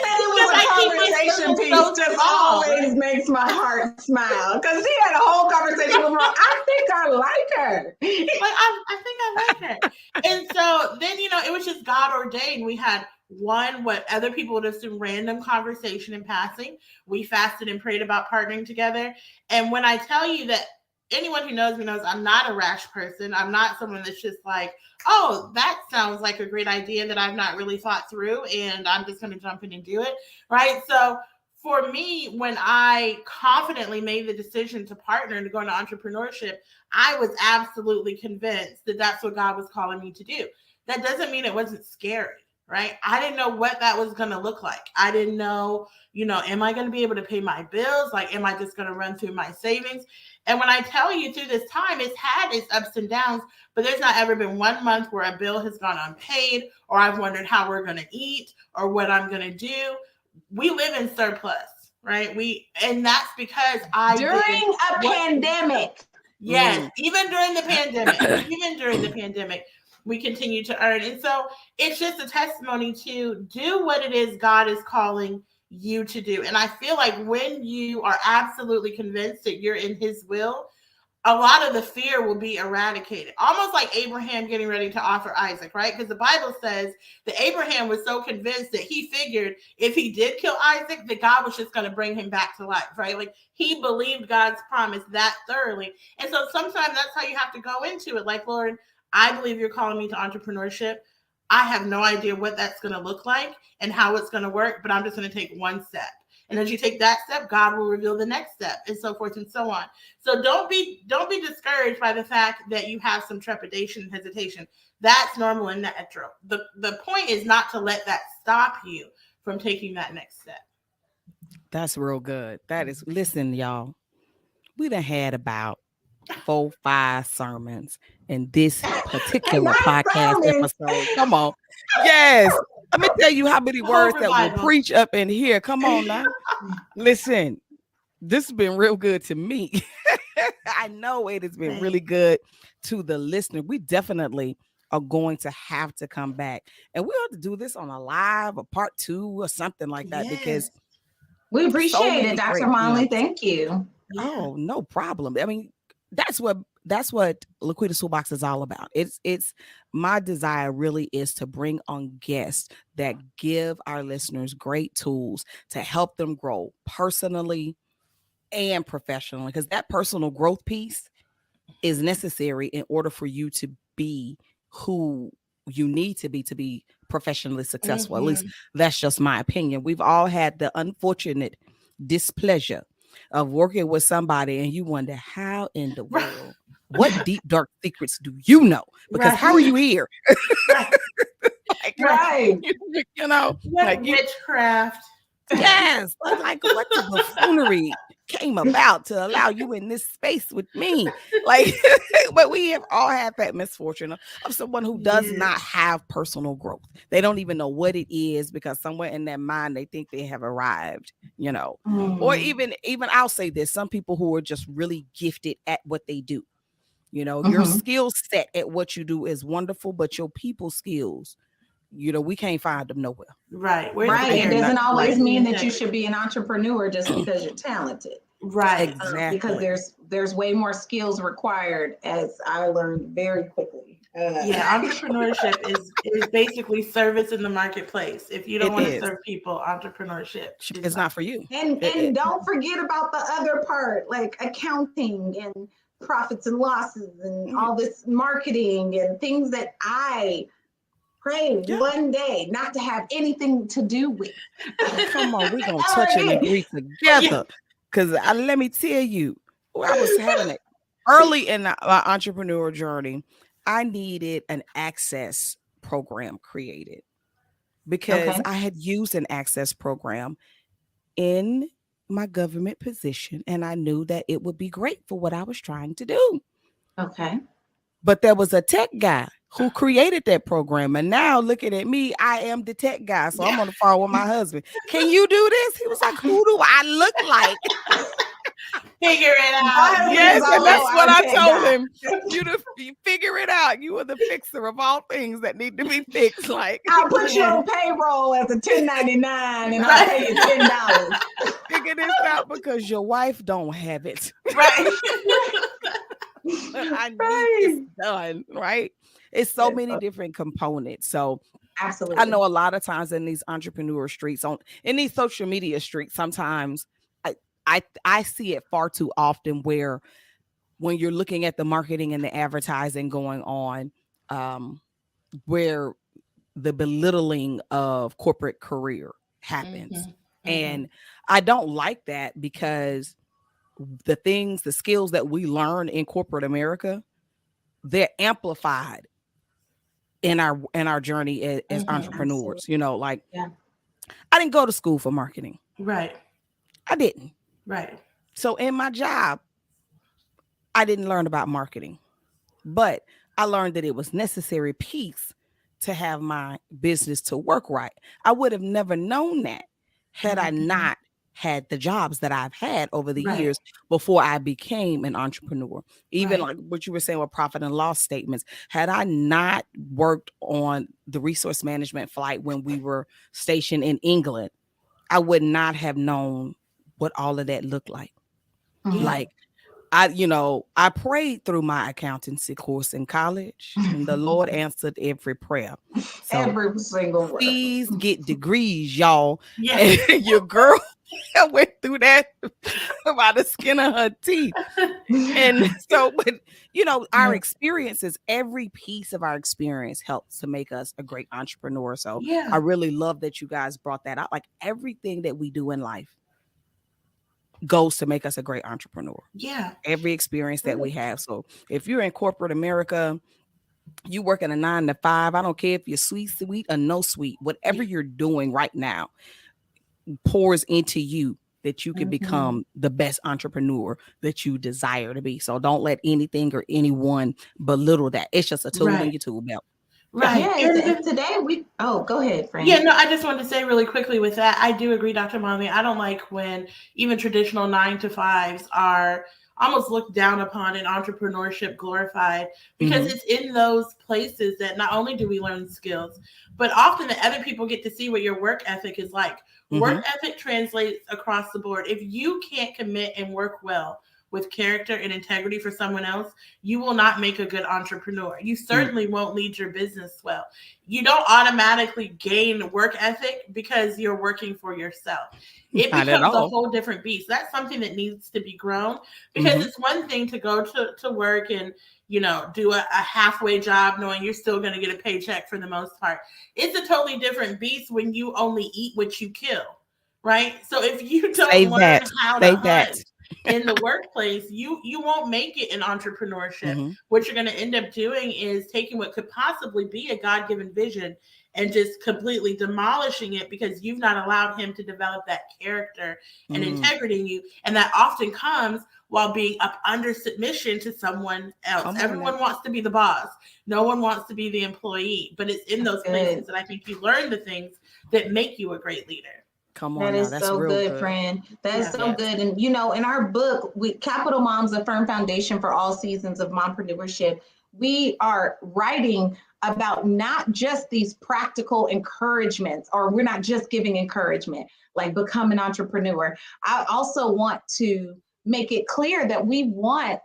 that it was a conversation piece just always makes my heart smile. Because he had a whole conversation with her. I think I like her. But I think I like her. And so then, it was just God ordained. We had what other people would assume random conversation in passing. We fasted and prayed about partnering together. And when I tell you that, anyone who knows me knows I'm not a rash person. I'm not someone that's just like, oh, that sounds like a great idea that I've not really thought through and I'm just going to jump in and do it, right? So for me, when I confidently made the decision to partner and to go into entrepreneurship, I was absolutely convinced that that's what God was calling me to do. That doesn't mean it wasn't scary, right? I didn't know what that was going to look like. I didn't know, am I going to be able to pay my bills? Like, am I just going to run through my savings? And when I tell you through this time, it's had its ups and downs, but there's not ever been 1 month where a bill has gone unpaid, or I've wondered how we're going to eat or what I'm going to do. We live in surplus, right? And that's because during a pandemic. Yes, even during the pandemic, we continue to earn. And so it's just a testimony to do what it is God is calling you to do. And I feel like when you are absolutely convinced that you're in his will, a lot of the fear will be eradicated. Almost like Abraham getting ready to offer Isaac, right? Because the Bible says that Abraham was so convinced that he figured if he did kill Isaac, that God was just going to bring him back to life, right? Like, he believed God's promise that thoroughly. And so sometimes that's how you have to go into it. Like, Lord, I believe you're calling me to entrepreneurship. I have no idea what that's going to look like and how it's going to work, but I'm just going to take one step. And as you take that step, God will reveal the next step, and so forth and so on. So don't be discouraged by the fact that you have some trepidation and hesitation. That's normal and natural. The point is not to let that stop you from taking that next step. That's real good. That is, listen, y'all, we done had about 4-5 sermons in this particular podcast episode. Come on. Yes. Let me tell you how many words that will preach up in here. Come on now. Listen, this has been real good to me. I know it has been really good to the listener. We definitely are going to have to come back. And we'll have to do this on a live, a part 2 or something like that, because we appreciate it, Dr. Monley. Thank you. Oh, no problem. I mean, that's what Laquita's Toolbox is all about. It's my desire really is to bring on guests that give our listeners great tools to help them grow personally and professionally, because that personal growth piece is necessary in order for you to be who you need to be professionally successful. At least that's just my opinion. We've all had the unfortunate displeasure of working with somebody and you wonder, how in the world, what deep dark secrets do you know? Because how are you here? Right. You know, like witchcraft. Yes. Like, what the buffoonery came about to allow you in this space with me? Like, but we have all had that misfortune of someone who does not have personal growth. They don't even know what it is, because somewhere in their mind they think they have arrived, you know. Or even I'll say this, some people who are just really gifted at what they do. You know, your skill set at what you do is wonderful, but your people skills, you know, we can't find them nowhere. Right. It doesn't always mean that you should be an entrepreneur just because you're talented. Right. Because there's way more skills required, as I learned very quickly. Yeah, entrepreneurship is basically service in the marketplace. If you don't It want to is. serve people, entrepreneurship is It's not for you. And don't forget about the other part, like accounting and profits and losses and all this marketing and things that I pray one day not to have anything to do with. Come on, we're gonna touch and agree together. Because let me tell you, I was having it early in my entrepreneur journey. I needed an access program created because I had used an access program in my government position, and I knew that it would be great for what I was trying to do. Okay. But there was a tech guy who created that program. And now looking at me, I am the tech guy. So I'm on the phone with my husband. Can you do this? He was like, who do I look like? Figure it out. Yes, and that's what I told him. You figure it out. You are the fixer of all things that need to be fixed. Like, I'll put you on payroll as a 1099 and I'll pay you $10. Figure this out because your wife don't have it. Right. I need this done, right? It's so many different components. So absolutely, I know a lot of times in these entrepreneur streets, in these social media streets, sometimes I see it far too often where when you're looking at the marketing and the advertising going on, where the belittling of corporate career happens. And I don't like that because the skills that we learn in corporate America, they're amplified in our journey as entrepreneurs. Absolutely. You know, like I didn't go to school for marketing. Right. I didn't. Right. So in my job, I didn't learn about marketing, but I learned that it was necessary piece to have my business to work right. I would have never known that had I not had the jobs that I've had over the years before I became an entrepreneur. Even like what you were saying with profit and loss statements. Had I not worked on the resource management flight when we were stationed in England, I would not have known what all of that looked like. Like I prayed through my accountancy course in college and the Lord answered every prayer. So every single word. Please get degrees, y'all. And your girl went through that by the skin of her teeth. And so, but our experiences, every piece of our experience helps to make us a great entrepreneur. So I really love that you guys brought that out. Like everything that we do in life goes to make us a great entrepreneur. Yeah. Every experience that we have. So if you're in corporate America, you work in a 9 to 5, I don't care if you're sweet or no sweet, whatever you're doing right now pours into you that you can become the best entrepreneur that you desire to be. So don't let anything or anyone belittle that. It's just a tool in your tool belt. Right. Yeah, today go ahead, Fran. Yeah, no, I just wanted to say really quickly with that. I do agree, Dr. Mommy. I don't like when even traditional 9 to 5s are almost looked down upon and entrepreneurship glorified, because it's in those places that not only do we learn skills, but often the other people get to see what your work ethic is like. Work ethic translates across the board. If you can't commit and work well with character and integrity for someone else, you will not make a good entrepreneur. You certainly won't lead your business well. You don't automatically gain work ethic because you're working for yourself. It becomes a whole different beast. That's something that needs to be grown, because it's one thing to go to work and do a halfway job knowing you're still going to get a paycheck for the most part. It's a totally different beast when you only eat what you kill, right? So if you don't learn how to hunt in the workplace, you won't make it in entrepreneurship. What you're going to end up doing is taking what could possibly be a God-given vision and just completely demolishing it because you've not allowed him to develop that character and integrity in you. And that often comes while being up under submission to someone else. Everyone wants to be the boss. No one wants to be the employee, but it's in those places that I think you learn the things that make you a great leader. Come on, that is so good, friend. That is so good. And in our book, Capital Moms, a firm foundation for all seasons of mompreneurship, we are writing about not just these practical encouragements, or we're not just giving encouragement, like become an entrepreneur. I also want to make it clear that we want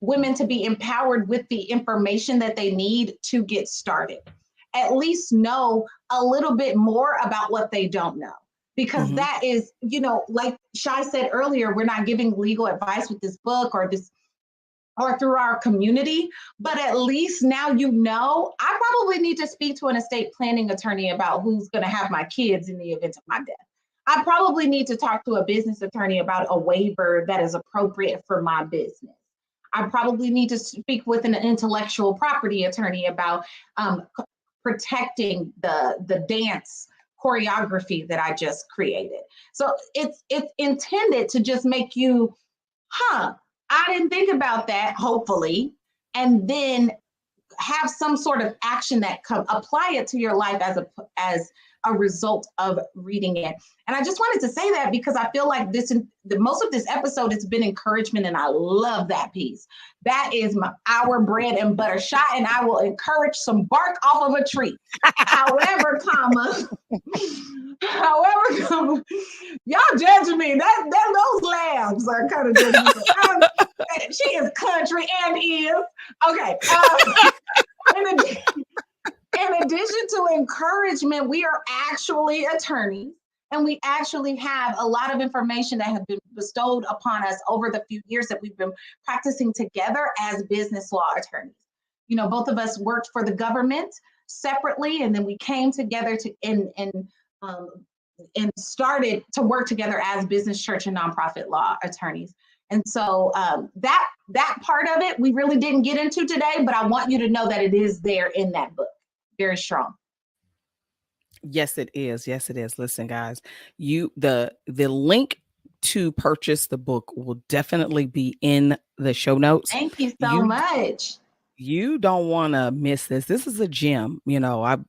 women to be empowered with the information that they need to get started. At least know a little bit more about what they don't know. Because that is, you know, like Shai said earlier, we're not giving legal advice with this book or through our community, but at least now you know, I probably need to speak to an estate planning attorney about who's going to have my kids in the event of my death. I probably need to talk to a business attorney about a waiver that is appropriate for my business. I probably need to speak with an intellectual property attorney about protecting the dance choreography that I just created. So it's intended to just make you, I didn't think about that, hopefully, and then have some sort of action that apply it to your life as a result of reading it. And I just wanted to say that because I feel like most of this episode has been encouragement, and I love that piece. That is our bread and butter. Shot, and I will encourage some bark off of a tree. However, y'all judging me. Those lambs are kind of judging me. She is country and is. Okay. In addition to encouragement, we are actually attorneys, and we actually have a lot of information that have been bestowed upon us over the few years that we've been practicing together as business law attorneys. You know, both of us worked for the government separately, and then we came together and started to work together as business, church, and nonprofit law attorneys. And so that part of it we really didn't get into today, but I want you to know that it is there in that book. Very strong. Yes, it is. Yes, it is. Listen, guys, the link to purchase the book will definitely be in the show notes. Thank you so much. You don't want to miss this. This is a gem. You know, I'm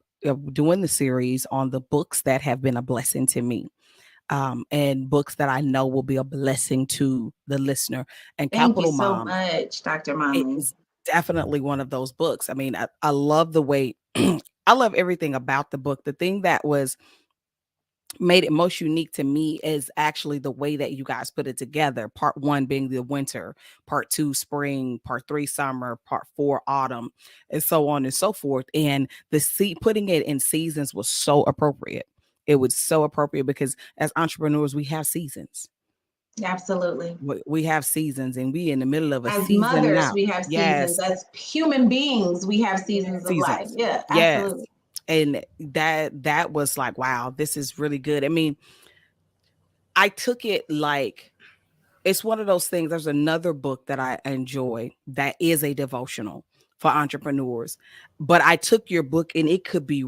doing the series on the books that have been a blessing to me. And books that I know will be a blessing to the listener. And Thank CapitalMoms, you so much, Dr. Momley. Is definitely one of those books. I mean, I love the way, I love everything about the book. The thing that made it most unique to me is actually the way that you guys put it together. Part 1 being the winter, part 2 spring, part 3 summer, part 4 autumn, and so on and so forth. And putting it in seasons was so appropriate. It was so appropriate because as entrepreneurs, we have seasons. Absolutely. We have seasons, and we in the middle of a as season mothers, now. we have Yes. seasons. As human beings, we have seasons of life. Yeah, absolutely. Yes. And that was like, wow, this is really good. I mean, I took it like it's one of those things. There's another book that I enjoy that is a devotional for entrepreneurs, but I took your book, and it could be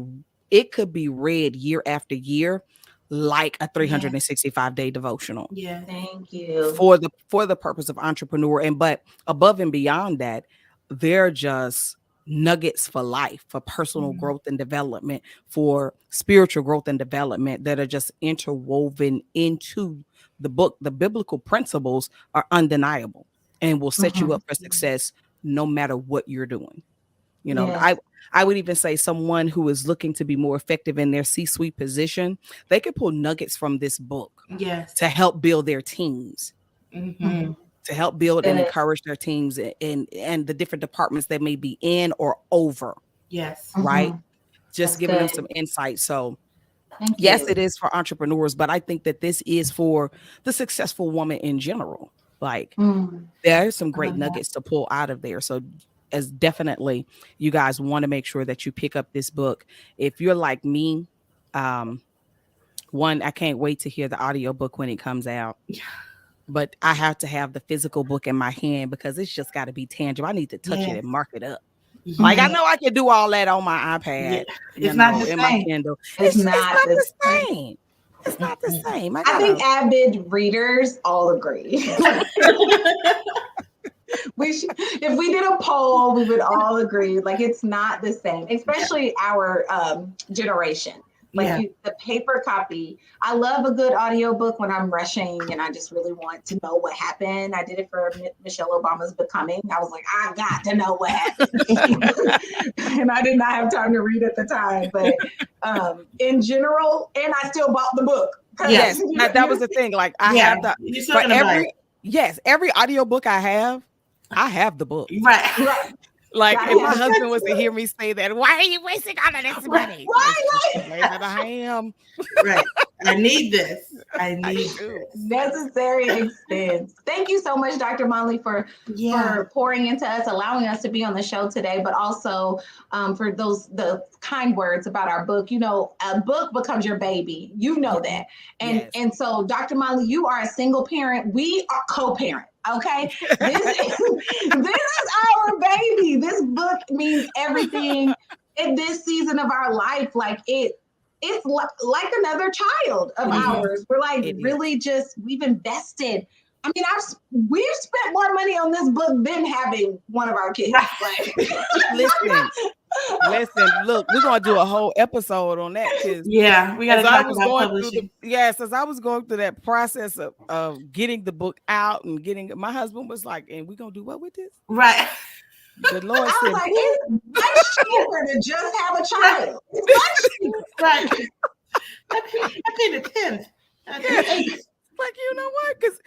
read year after year like a 365-day devotional. Yeah. Thank you. For the purpose of entrepreneur. But above and beyond that, they're just nuggets for life, for personal growth and development, for spiritual growth and development that are just interwoven into the book. The biblical principles are undeniable and will set you up for success no matter what you're doing. You know, I would even say someone who is looking to be more effective in their C-suite position, they could pull nuggets from this book to help build their teams, to help build and encourage their teams and the different departments they may be in or over. Yes. Right. Just giving them some insight. So yes, it is for entrepreneurs, but I think that this is for the successful woman in general. Like there's some great nuggets to pull out of there. So as definitely you guys want to make sure that you pick up this book. If you're like me, I can't wait to hear the audiobook when it comes out. But I have to have the physical book in my hand because it's just got to be tangible. I need to touch it and mark it up. Like I know I can do all that on my iPad. It's not the same. My Kindle. It's not the same. It's not the same. I think avid readers all agree. If we did a poll, we would all agree. Like it's not the same, especially our generation. Like the paper copy. I love a good audiobook when I'm rushing and I just really want to know what happened. I did it for Michelle Obama's Becoming. I was like, I got to know what happened. And I did not have time to read at the time. But in general, and I still bought the book. Yes, that was the thing. Like I have every audiobook I have, I have the book. Right. Like, Yeah, if my yeah. husband was to hear me say that, why are you wasting all of this money? It's just the way that I am. Right. I need this. I I need do. this. Necessary expense. Thank you so much, Dr. Monley, for pouring into us, allowing us to be on the show today, but also for the kind words about our book. You know, a book becomes your baby. You know that. And so, Dr. Monley, you are a single parent. We are co-parent. Okay, this is our baby. This book means everything in this season of our life. Like it's like another child of ours. We're like really just we've invested. I mean, we've spent more money on this book than having one of our kids. Like, listen, look, we're gonna do a whole episode on that because we gotta talk about publishing. As I was going through that process of getting the book out and getting, my husband was like, and we're gonna do what with this? Right. The Lord I said, was like, it's much cheaper to just have a child. It's much cheaper. Right. I paid a 10th. Like, you know what? Because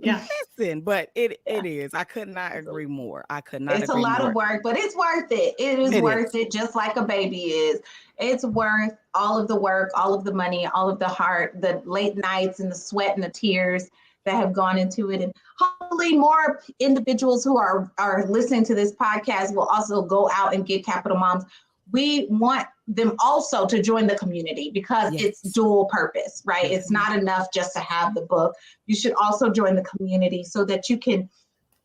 yeah, listen, but it is. I could not agree more. I could not. It's a lot of work, but it's worth it. It is worth it, just like a baby is. It's worth all of the work, all of the money, all of the heart, the late nights and the sweat and the tears that have gone into it. And hopefully more individuals who are listening to this podcast will also go out and get Capital Moms. We want them also to join the community because it's dual purpose, right? Mm-hmm. It's not enough just to have the book. You should also join the community so that you can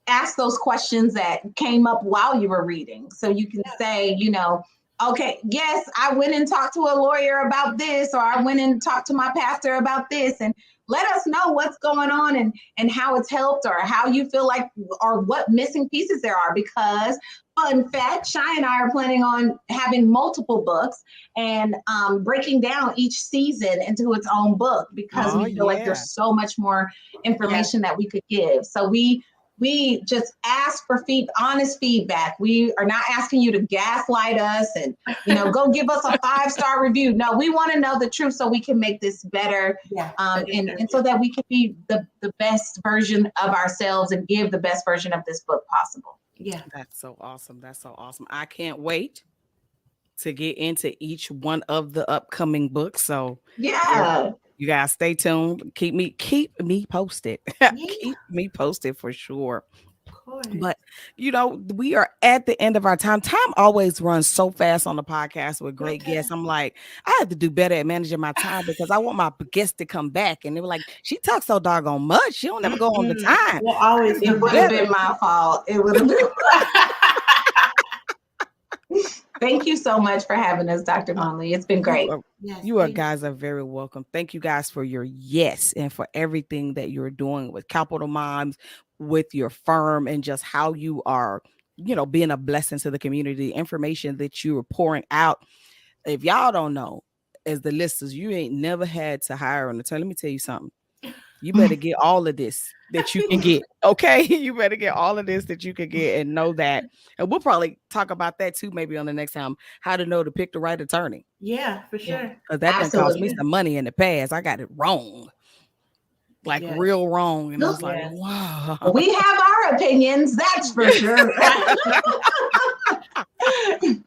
ask those questions that came up while you were reading. So you can say, you know, okay, yes, I went and talked to a lawyer about this, or I went and talked to my pastor about this, and let us know what's going on and how it's helped, or how you feel like, or what missing pieces there are. Because in fact, Shy and I are planning on having multiple books and breaking down each season into its own book, because we feel like there's so much more information that we could give. So we just ask for honest feedback. We are not asking you to gaslight us and, you know, go give us a 5-star review. No, we want to know the truth so we can make this better. And so that we can be the best version of ourselves and give the best version of this book possible. Yeah. That's so awesome. That's so awesome. I can't wait to get into each one of the upcoming books. So you guys stay tuned. Keep me posted. Keep me posted for sure. Of course. But you know, we are at the end of our time. Time always runs so fast on the podcast with great guests. I'm like, I have to do better at managing my time because I want my guests to come back. And they were like, she talks so doggone much. She don't never go on the time. Well, always it would have been my fault. It would have been. Thank you so much for having us, Dr. Monley. It's been great. You guys are very welcome. Thank you guys for your yes and for everything that you're doing with Capital Moms, with your firm, and just how you are, you know, being a blessing to the community. Information that you are pouring out. If y'all don't know, as the listeners, you ain't never had to hire an attorney. Let me tell you something. You better get all of this that you can get. Okay. You better get all of this that you can get and know that. And we'll probably talk about that too, maybe on the next time, how to know to pick the right attorney. Yeah, for sure. Because that done cost me some money in the past. I got it wrong. Like real wrong. And I was like, wow. We have our opinions, that's for sure. You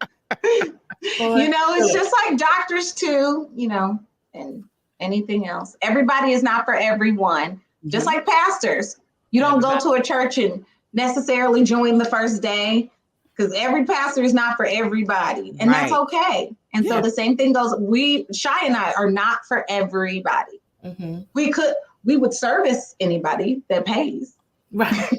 know, it's just like doctors too, you know, and anything else. Everybody is not for everyone. Mm-hmm. Just like pastors. You don't go to a church and necessarily join the first day, because every pastor is not for everybody. And that's okay. And so the same thing goes, Shy and I are not for everybody. Mm-hmm. We would service anybody that pays. Right.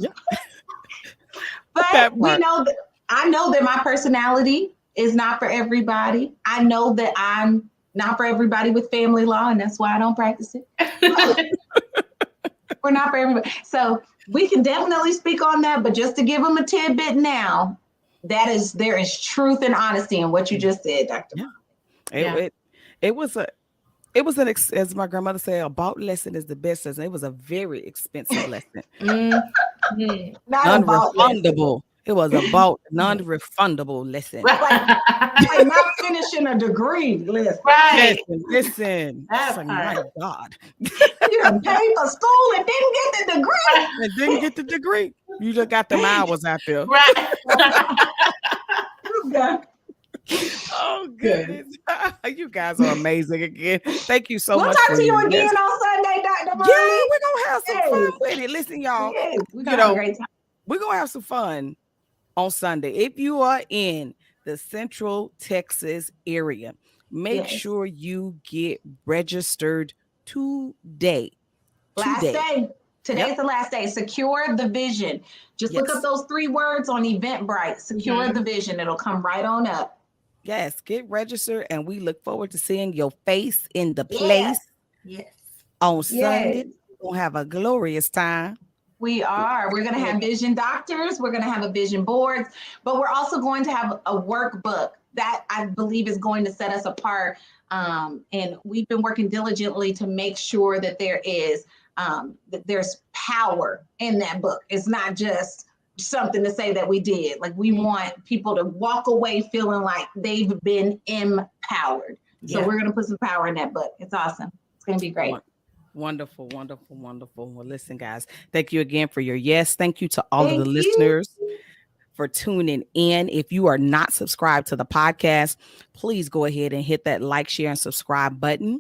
But we know that I know that my personality is not for everybody. I know that I'm not for everybody with family law, and that's why I don't practice it. We're not for everybody. So we can definitely speak on that, but just to give them a tidbit now, there is truth and honesty in what you just said, Dr. It was an as my grandmother said, a bought lesson is the best lesson. It was a very expensive lesson. Not Unrefundable. It was about non-refundable. Listen. Like not finishing a degree. Listen. Right. Listen. That Like, part. my God. You done paid for school and didn't get the degree. And didn't get the degree. You just got them hours out there. Right. Okay. Oh, goodness. You guys are amazing again. Thank you so We'll much. talk for to you your again yes. on Sunday, Dr. Marley. Yeah, we're going to have some Yes. fun with it. Listen, y'all. Yes, we're You gonna have a know, great time. we're going to have some fun on Sunday. If you are in the Central Texas area, make Yes. sure you get registered today. Last day. Today's Yep. the last day. Secure the vision. Just look Yes. up those 3 words on Eventbrite. Secure the vision. It'll come right on up. Yes, get registered, and we look forward to seeing your face in the place Yes. on Sunday. Yes. We're gonna have a glorious time. We are. We're going to have vision doctors. We're going to have a vision board, but we're also going to have a workbook that I believe is going to set us apart. And we've been working diligently to make sure that there's power in that book. It's not just something to say that we did. Like we want people to walk away feeling like they've been empowered. So we're going to put some power in that book. It's awesome. It's going to be great. Wonderful, wonderful, wonderful. Well, listen, guys, thank you again for your yes. Thank you to all of the listeners for tuning in. If you are not subscribed to the podcast, please go ahead and hit that like, share, and subscribe button.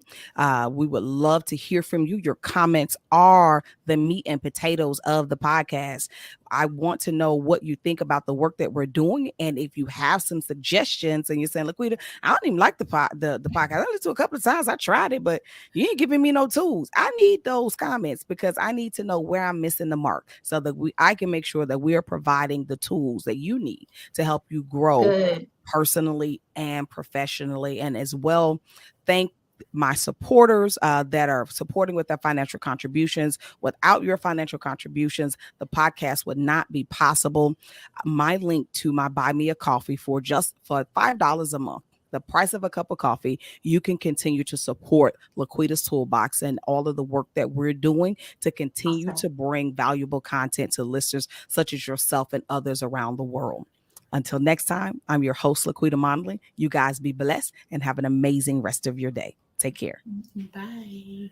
We would love to hear from you. Your comments are the meat and potatoes of the podcast. I want to know what you think about the work that we're doing. And if you have some suggestions and you're saying, Laquita, I don't even like the podcast. I listened to a couple of times. I tried it, but you ain't giving me no tools. I need those comments because I need to know where I'm missing the mark so that I can make sure that we are providing the tools that you need to help you grow personally and professionally. And as well, thank my supporters that are supporting with their financial contributions. Without your financial contributions, the podcast would not be possible. My link to my Buy Me a Coffee for $5 a month, the price of a cup of coffee, you can continue to support Laquita's Toolbox and all of the work that we're doing to continue to bring valuable content to listeners such as yourself and others around the world. Until next time, I'm your host, Laquita Mondley. You guys be blessed and have an amazing rest of your day. Take care. Bye.